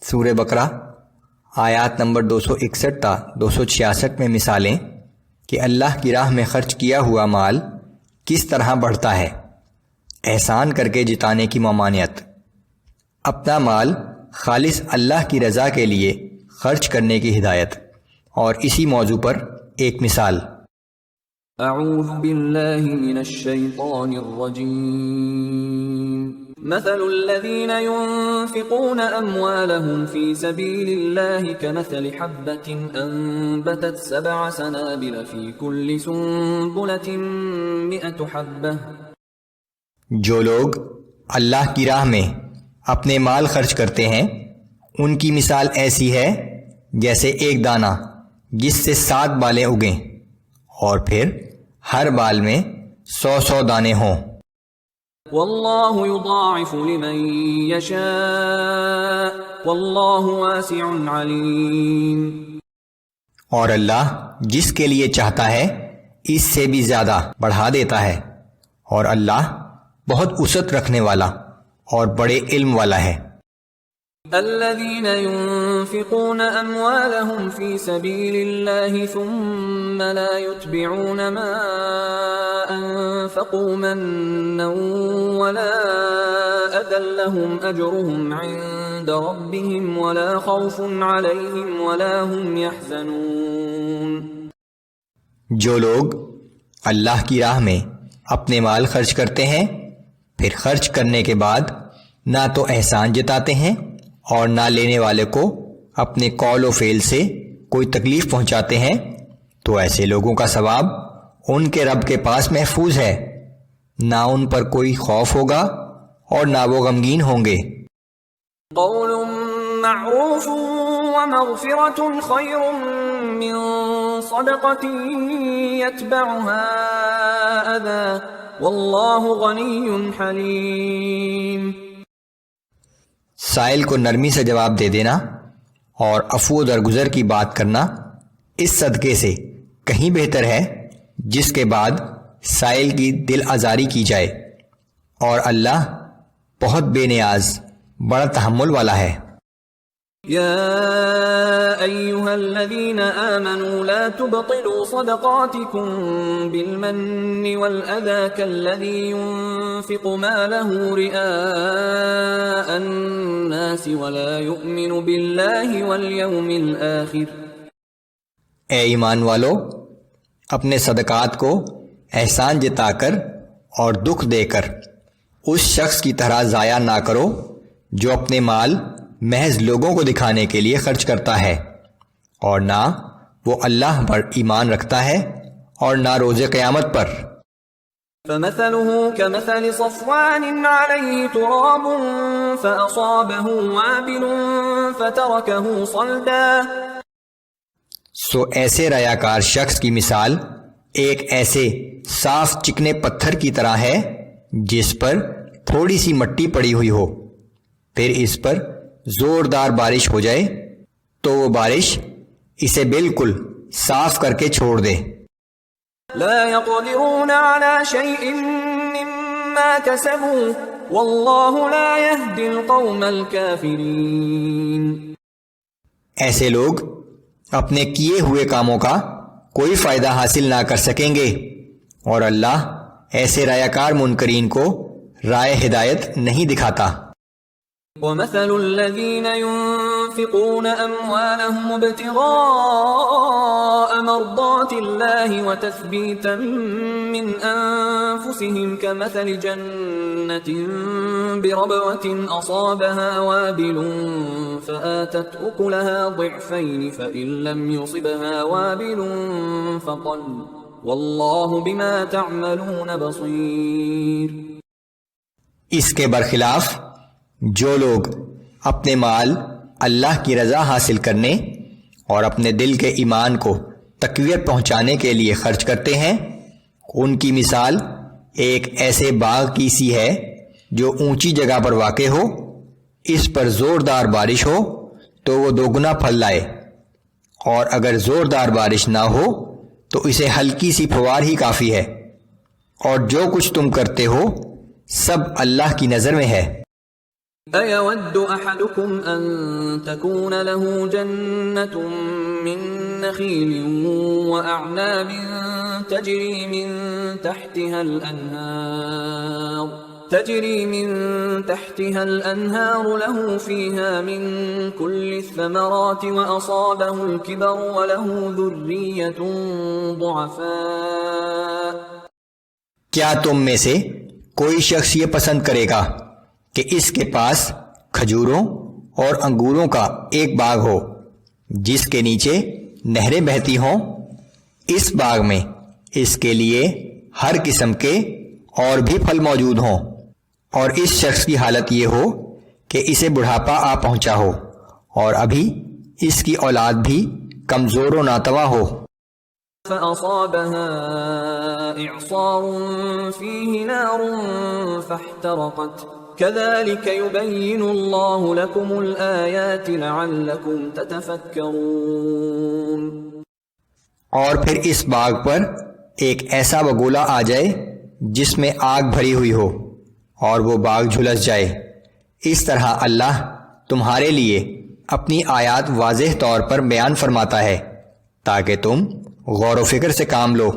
سورہ بقرہ آیات نمبر 261 تا 266 میں مثالیں کہ اللہ کی راہ میں خرچ کیا ہوا مال کس طرح بڑھتا ہے۔ احسان کر کے جتانے کی ممانعت۔ اپنا مال خالص اللہ کی رضا کے لیے خرچ کرنے کی ہدایت۔ اور اسی موضوع پر ایک مثال۔ اعوذ باللہ من الشیطان الرجیم مثل الذین ينفقون اموالهم في سبیل اللہ كمثل حبة انبتت 7 سنابل في كل سنبلة 100 حبة۔ جو لوگ اللہ کی راہ میں اپنے مال خرچ کرتے ہیں ان کی مثال ایسی ہے جیسے ایک دانہ جس سے 7 بالیں اگیں اور پھر ہر بال میں 100 دانے ہوں۔ واللہ یضاعف لمن یشاء واللہ واسع علیم۔ اور اللہ جس کے لیے چاہتا ہے اس سے بھی زیادہ بڑھا دیتا ہے، اور اللہ بہت وسعت رکھنے والا اور بڑے علم والا ہے۔ الذين ينفقون أموالهم في سبيل الله ثم لا يتبعون ما أنفقوا منا ولا أذى لهم أجرهم عند ربهم ولا خوف عليهم ولا هم يحزنون۔ جو لوگ اللہ کی راہ میں اپنے مال خرچ کرتے ہیں پھر خرچ کرنے کے بعد نہ تو احسان جتاتے ہیں اور نہ لینے والے کو اپنے قول و فعل سے کوئی تکلیف پہنچاتے ہیں، تو ایسے لوگوں کا ثواب ان کے رب کے پاس محفوظ ہے، نہ ان پر کوئی خوف ہوگا اور نہ وہ غمگین ہوں گے۔ قول معروف ومغفرة خیر من صدقة يتبعها اذى واللہ غنی حلیم۔ سائل کو نرمی سے جواب دے دینا اور عفو و درگزر کی بات کرنا اس صدقے سے کہیں بہتر ہے جس کے بعد سائل کی دل آزاری کی جائے، اور اللہ بہت بے نیاز بڑا تحمل والا ہے۔ یا ایہا الذین آمنوا لا تبطلوا صدقاتکم بالمن والأذى كالذی ينفق ماله رئاء الناس ولا يؤمن باللہ والیوم الآخر۔ اے ایمان والو، اپنے صدقات کو احسان جتا کر اور دکھ دے کر اس شخص کی طرح ضائع نہ کرو جو اپنے مال محض لوگوں کو دکھانے کے لیے خرچ کرتا ہے، اور نہ وہ اللہ پر ایمان رکھتا ہے اور نہ روز قیامت پر۔ فمثله كمثل صفوان عليه تراب فأصابه وابل فتركه صلدا۔ سو ایسے ریاکار شخص کی مثال ایک ایسے صاف چکنے پتھر کی طرح ہے جس پر تھوڑی سی مٹی پڑی ہوئی ہو، پھر اس پر زوردار بارش ہو جائے تو وہ بارش اسے بالکل صاف کر کے چھوڑ دے۔ لا يقدرون على شيء مما كسبوا والله لا يهدي القوم الكافرين۔ ایسے لوگ اپنے کیے ہوئے کاموں کا کوئی فائدہ حاصل نہ کر سکیں گے، اور اللہ ایسے ریاکار منکرین کو رائے ہدایت نہیں دکھاتا۔ ومثل الذين ينفقون أموالهم ابتغاء مرضات الله وتثبيتا من أنفسهم كمثل جنة بربوة أصابها وابل فآتت أكلها ضعفين فإن لم يصبها وابل فطل والله بما تعملون بصير۔ اس کے برخلاف جو لوگ اپنے مال اللہ کی رضا حاصل کرنے اور اپنے دل کے ایمان کو تقویت پہنچانے کے لیے خرچ کرتے ہیں، ان کی مثال ایک ایسے باغ کی سی ہے جو اونچی جگہ پر واقع ہو، اس پر زوردار بارش ہو تو وہ 2 گنا پھل لائے، اور اگر زوردار بارش نہ ہو تو اسے ہلکی سی پھوار ہی کافی ہے، اور جو کچھ تم کرتے ہو سب اللہ کی نظر میں ہے۔ أَيَوَدُّ أَحَدُكُمْ أَن تَكُونَ لَهُ جَنَّةٌ مِّن نَّخِيلٍ وَأَعْنَابٍ تَجْرِي مِن تحتها الأنهار له فيها من كل الثمرات وأصابه الكبر وله ذرية ضعفاء. کیا تم میں سے کوئی شخص یہ پسند کرے گا کہ اس کے پاس کھجوروں اور انگوروں کا ایک باغ ہو جس کے نیچے نہریں بہتی ہوں؟ اس باغ میں اس کے لیے ہر قسم کے اور بھی پھل موجود ہوں، اور اس شخص کی حالت یہ ہو کہ اسے بڑھاپا آ پہنچا ہو اور ابھی اس کی اولاد بھی کمزور و ناتواں ہو. فأصابها إعصار فيه نار فاحترقت كذلك يبين الله لكم الآيات لعلكم تتفكرون. اور پھر اس باغ پر ایک ایسا بگولا آ جائے جس میں آگ بھری ہوئی ہو اور وہ باغ جھلس جائے. اس طرح اللہ تمہارے لیے اپنی آیات واضح طور پر بیان فرماتا ہے تاکہ تم غور و فکر سے کام لو.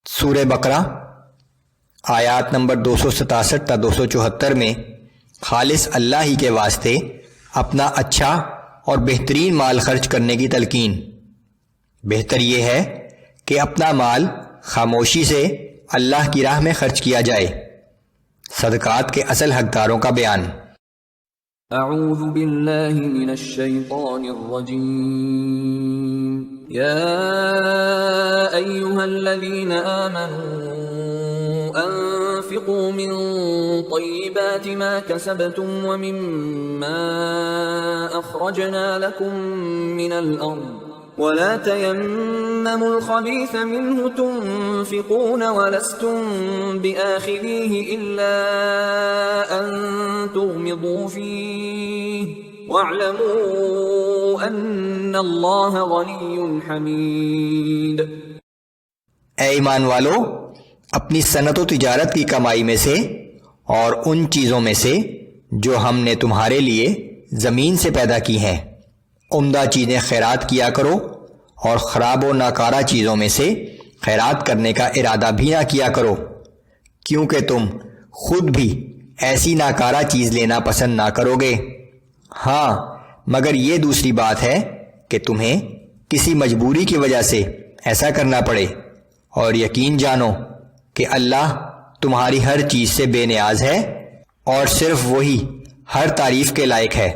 سورہ بقرہ آیات نمبر 267 تا 274 میں خالص اللہ ہی کے واسطے اپنا اچھا اور بہترین مال خرچ کرنے کی تلقین. بہتر یہ ہے کہ اپنا مال خاموشی سے اللہ کی راہ میں خرچ کیا جائے. صدقات کے اصل حقداروں کا بیان. اعوذ باللہ من الشیطان الرجیم. یا ایہا الذین آمنوا انفقوا من طیبات ما کسبتم ومما اخرجنا لکم من الارض ولا تيمموا الخبيث منه تنفقون ولستم بآخذيه إلا أن تغمضوا فيه واعلموا أن الله غني حميد. اے ایمان والو، اپنی صنعت و تجارت کی کمائی میں سے اور ان چیزوں میں سے جو ہم نے تمہارے لیے زمین سے پیدا کی ہیں عمدہ چیزیں خیرات کیا کرو، اور خراب و ناکارہ چیزوں میں سے خیرات کرنے کا ارادہ بھی نہ کیا کرو، کیونکہ تم خود بھی ایسی ناکارہ چیز لینا پسند نہ کرو گے. ہاں، مگر یہ دوسری بات ہے کہ تمہیں کسی مجبوری کی وجہ سے ایسا کرنا پڑے، اور یقین جانو کہ اللہ تمہاری ہر چیز سے بے نیاز ہے اور صرف وہی ہر تعریف کے لائق ہے.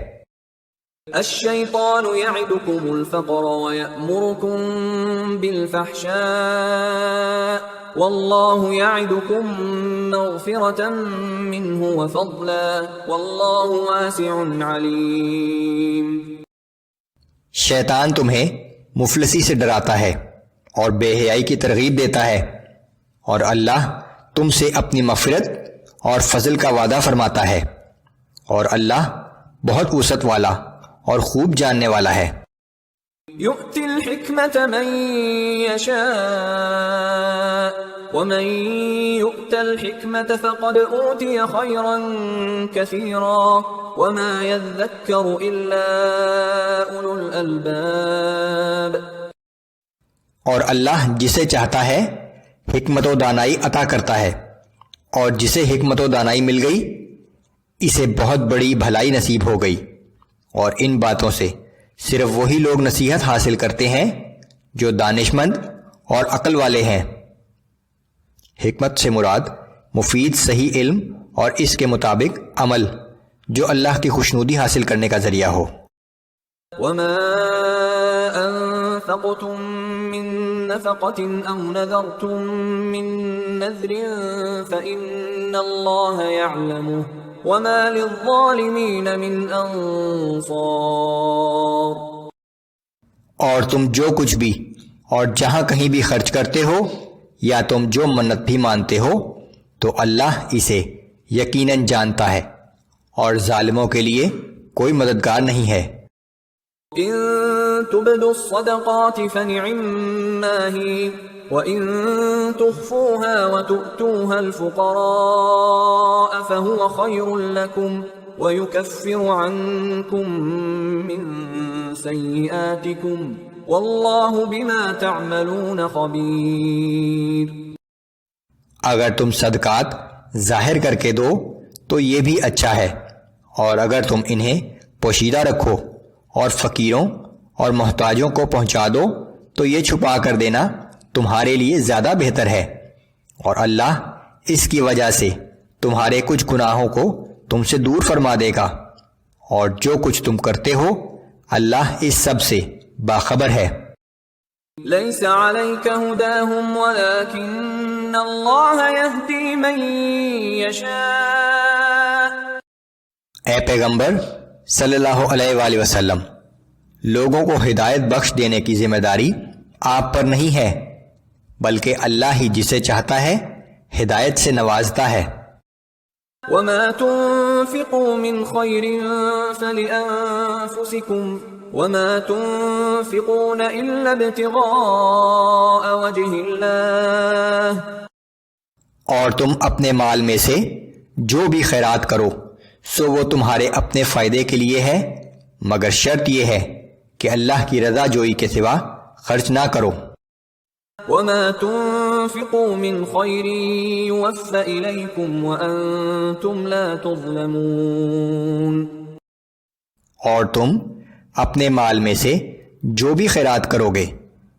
الشیطان یعدکم الفقر ویأمرکم بالفحشاء واللہ یعدکم مغفرة منہ وفضلا واللہ واسع علیم. شیطان تمہیں مفلسی سے ڈراتا ہے اور بے حیائی کی ترغیب دیتا ہے، اور اللہ تم سے اپنی مغفرت اور فضل کا وعدہ فرماتا ہے، اور اللہ بہت وسعت والا اور خوب جاننے والا ہے. یؤتی الحکمت من یشاء ومن یؤت الحکمت فقد اوتی خیرا کثیرا وما یذکر الا اولو الالباب. اور اللہ جسے چاہتا ہے حکمت و دانائی عطا کرتا ہے، اور جسے حکمت و دانائی مل گئی اسے بہت بڑی بھلائی نصیب ہو گئی. اور ان باتوں سے صرف وہی لوگ نصیحت حاصل کرتے ہیں جو دانش مند اور عقل والے ہیں. حکمت سے مراد مفید صحیح علم اور اس کے مطابق عمل جو اللہ کی خوشنودی حاصل کرنے کا ذریعہ ہو. وما انفقتم من نفقة او نذرتم من نذر فإن الله يعلمه وما للظالمین من انصار. اور تم جو کچھ بھی اور جہاں کہیں بھی خرچ کرتے ہو یا تم جو منت بھی مانتے ہو تو اللہ اسے یقیناً جانتا ہے، اور ظالموں کے لیے کوئی مددگار نہیں ہے. ان تبدوا الصدقات فنعما هي وَإِن تُخْفُوهَا وَتُؤْتُوهَا الْفُقَرَاءَ فَهُوَ خَيْرٌ لَكُمْ وَيُكَفِّرُ عَنْكُمْ مِنْ سَيِّئَاتِكُمْ وَاللَّهُ بِمَا تَعْمَلُونَ خَبِيرٌ۔ اگر تم صدقات ظاہر کر کے دو تو یہ بھی اچھا ہے، اور اگر تم انہیں پوشیدہ رکھو اور فقیروں اور محتاجوں کو پہنچا دو تو یہ چھپا کر دینا تمہارے لیے زیادہ بہتر ہے، اور اللہ اس کی وجہ سے تمہارے کچھ گناہوں کو تم سے دور فرما دے گا، اور جو کچھ تم کرتے ہو اللہ اس سب سے باخبر ہے۔ لَيْسَ عَلَيْكَ هُدَاهُمْ وَلَكِنَّ اللَّهَ يَهْدِي مَن يَشَاءُ۔ اے پیغمبر صلی اللہ علیہ وآلہ وسلم، لوگوں کو ہدایت بخش دینے کی ذمہ داری آپ پر نہیں ہے، بلکہ اللہ ہی جسے چاہتا ہے ہدایت سے نوازتا ہے۔ وَمَا تُنْفِقُوا مِنْ خَيْرٍ فَلِأَنفُسِكُمْ وَمَا تُنْفِقُونَ إِلَّا ابْتِغَاءَ وَجْهِ اللَّهِ۔ اور تم اپنے مال میں سے جو بھی خیرات کرو سو وہ تمہارے اپنے فائدے کے لیے ہے، مگر شرط یہ ہے کہ اللہ کی رضا جوئی کے سوا خرچ نہ کرو۔ وَمَا تُنْفِقُوا مِنْ خَيْرٍ يُوَفَّ إِلَيْكُمْ وَأَنْتُمْ لَا تُظْلَمُونَ۔ اور تم اپنے مال میں سے جو بھی خیرات کرو گے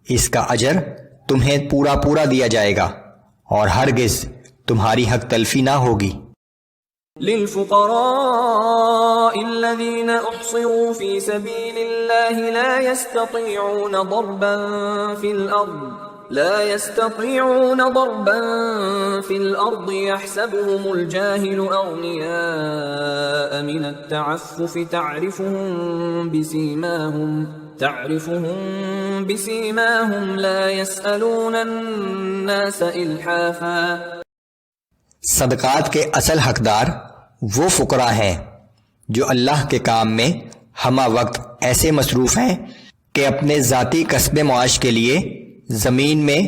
اس کا اجر تمہیں پورا پورا دیا جائے گا، اور ہرگز تمہاری حق تلفی نہ ہوگی۔ لِلْفُقَرَاءِ الَّذِينَ أُحْصِرُوا فِي سَبِيلِ اللَّهِ لا يستطيعون ضربا في الأرض يحسبهم الجاهل أغنياء من التعفف تعرفهم بسيماهم لا يسألون الناس إلحافا۔ صدقات کے اصل حقدار وہ فقراء ہیں جو اللہ کے کام میں ہمہ وقت ایسے مصروف ہیں کہ اپنے ذاتی کسب معاش کے لیے زمین میں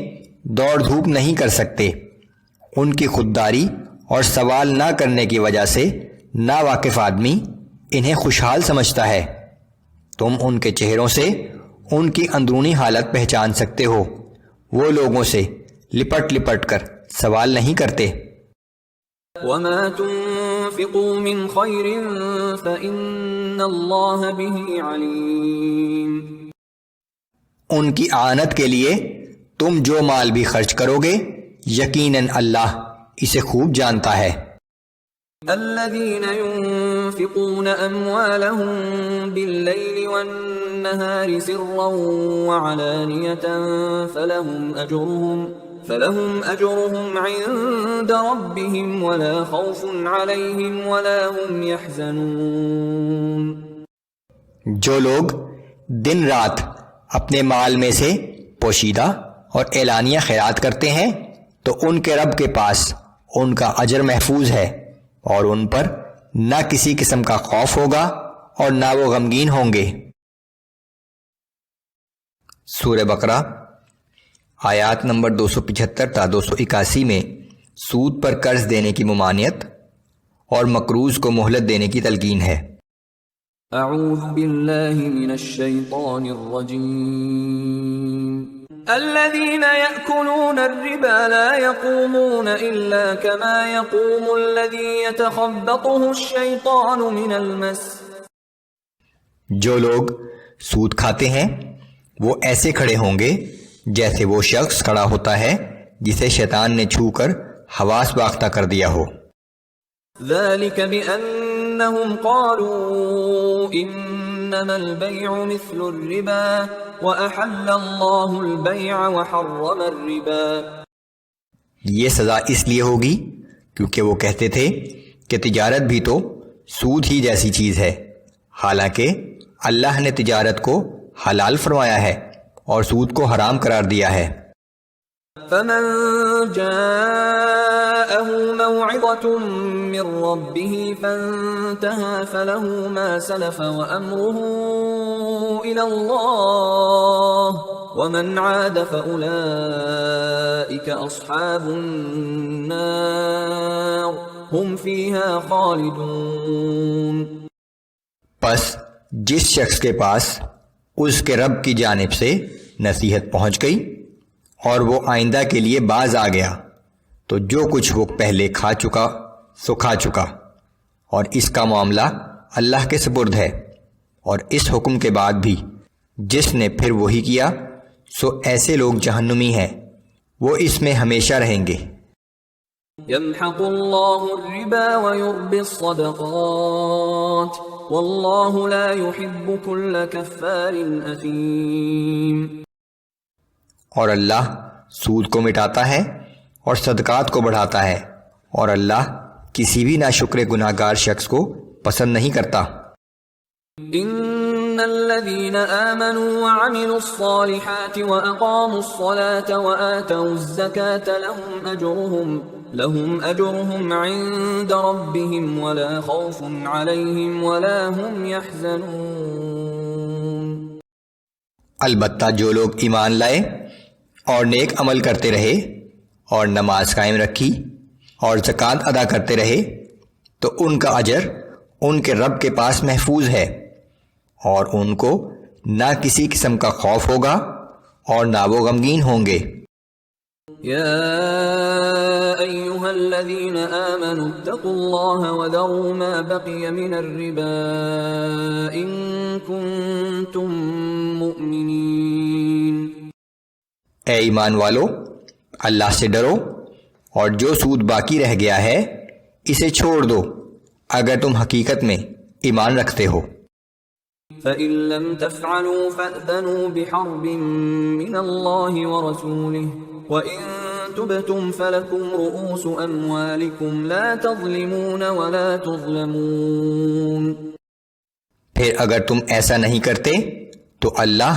دوڑ دھوپ نہیں کر سکتے۔ ان کی خودداری اور سوال نہ کرنے کی وجہ سے ناواقف آدمی انہیں خوشحال سمجھتا ہے۔ تم ان کے چہروں سے ان کی اندرونی حالت پہچان سکتے ہو، وہ لوگوں سے لپٹ لپٹ کر سوال نہیں کرتے۔ وَمَا تُنْفِقُوا مِنْ خَيْرٍ فَإِنَّ اللَّهَ بِهِ عَلِيمٌ۔ ان کی اعانت کے لیے تم جو مال بھی خرچ کرو گے یقیناً اللہ اسے خوب جانتا ہے۔ الذين ينفقون أموالهم بالليل والنهار سرا وعلانية فلهم أجرهم عند ربهم ولا خوف عليهم ولا هم يحزنون۔ جو لوگ دن رات اپنے مال میں سے پوشیدہ اور اعلانیہ خیرات کرتے ہیں تو ان کے رب کے پاس ان کا اجر محفوظ ہے، اور ان پر نہ کسی قسم کا خوف ہوگا اور نہ وہ غمگین ہوں گے۔ سورہ بقرہ آیات نمبر 275 تا 281 میں سود پر قرض دینے کی ممانعت اور مقروض کو مہلت دینے کی تلقین ہے۔ اعوذ باللہ من الشیطان الرجیم۔ الذين يأكلون الربا لا يقومون إلا كما يقوم الذي يتخبطه الشيطان من المس۔ جو لوگ سود کھاتے ہیں وہ ایسے کھڑے ہوں گے جیسے وہ شخص کھڑا ہوتا ہے جسے شیطان نے چھو کر حواس باختہ کر دیا ہو۔ ذلك بأنهم قالوا إنما البيع مثل الربا وأحل الله البيع وحرم الربا۔ یہ سزا اس لیے ہوگی کیونکہ وہ کہتے تھے کہ تجارت بھی تو سود ہی جیسی چیز ہے، حالانکہ اللہ نے تجارت کو حلال فرمایا ہے اور سود کو حرام قرار دیا ہے۔ فمن جاءه موعظة من ربه فانتهى فله ما سلف وأمره إلى الله ومن عاد فأولئك أصحاب النار هم فيها خالدون۔ پس جس شخص کے پاس اس کے رب کی جانب سے نصیحت پہنچ گئی اور وہ آئندہ کے لیے باز آ گیا تو جو کچھ وہ پہلے کھا چکا سو کھا چکا، اور اس کا معاملہ اللہ کے سپرد ہے۔ اور اس حکم کے بعد بھی جس نے پھر وہی کیا سو ایسے لوگ جہنمی ہیں، وہ اس میں ہمیشہ رہیں گے۔ يمحق الله الربا ويربي الصدقات والله لا يحب كل كفار أثيم۔ اور اللہ سود کو مٹاتا ہے اور صدقات کو بڑھاتا ہے، اور اللہ کسی بھی ناشکر گناہ گار شخص کو پسند نہیں کرتا۔ ان الذين آمنوا وعملوا الصالحات واقاموا الصلاة وآتوا الزكاة لهم اجرهم عند ربهم ولا خوف عليهم ولا هم يحزنون۔ البتہ جو لوگ ایمان لائے اور نیک عمل کرتے رہے اور نماز قائم رکھی اور زکوٰۃ ادا کرتے رہے تو ان کا اجر ان کے رب کے پاس محفوظ ہے، اور ان کو نہ کسی قسم کا خوف ہوگا اور نہ وہ غمگین ہوں گے۔ یا ایھا الذین آمنوا اتقوا اللہ وذروا ما بقی من الربا ان کنتم مؤمنین۔ اے ایمان والو، اللہ سے ڈرو اور جو سود باقی رہ گیا ہے اسے چھوڑ دو اگر تم حقیقت میں ایمان رکھتے ہو۔ فَإِن لَّمْ تَفْعَلُوا فَأْذَنُوا بِحَرْبٍ مِّنَ اللَّهِ وَرَسُولِهِ وَإِن تُبْتُمْ فَلَكُمْ رُءُوسُ أَمْوَالِكُمْ لَا تَظْلِمُونَ وَلَا تُظْلَمُونَ۔ پھر اگر تم ایسا نہیں کرتے تو اللہ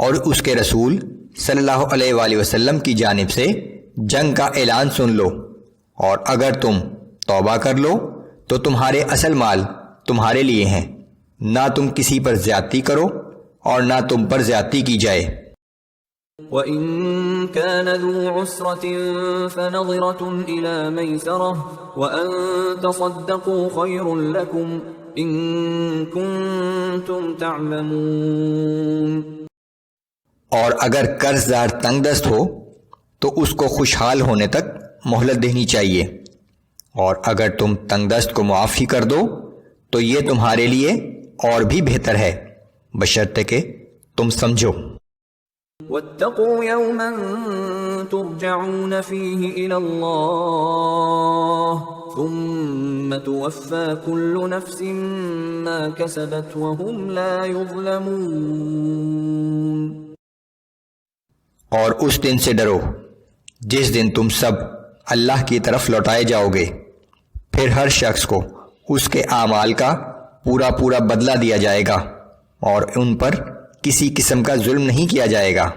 اور اس کے رسول صلی اللہ علیہ وآلہ وسلم کی جانب سے جنگ کا اعلان سن لو، اور اگر تم توبہ کر لو تو تمہارے اصل مال تمہارے لیے ہیں، نہ تم کسی پر زیادتی کرو اور نہ تم پر زیادتی کی جائے۔ وَإِن كَانَ ذُو عُسْرَةٍ فَنَظِرَةٌ إِلَى مَيْسَرَةٍ وَأَن تَصَدَّقُوا خَيْرٌ لَكُمْ إِن كُنتُمْ تَعْلَمُونَ۔ اور اگر قرض دار تنگ دست ہو تو اس کو خوشحال ہونے تک مہلت دینی چاہیے، اور اگر تم تنگ دست کو معاف ہی کر دو تو یہ تمہارے لیے اور بھی بہتر ہے، بشرطے کہ تم سمجھو۔ وَاتَّقُوا يَوْمًا تُرْجَعُونَ فِيهِ إِلَى اللَّهِ ثُمَّ تُوَفَّى كُلُّ نَفْسٍ مَّا كَسَبَتْ وَهُمْ لَا يُظْلَمُونَ۔ اور اس دن سے ڈرو جس دن تم سب اللہ کی طرف لوٹائے جاؤ گے، پھر ہر شخص کو اس کے اعمال کا پورا پورا بدلہ دیا جائے گا، اور ان پر کسی قسم کا ظلم نہیں کیا جائے گا۔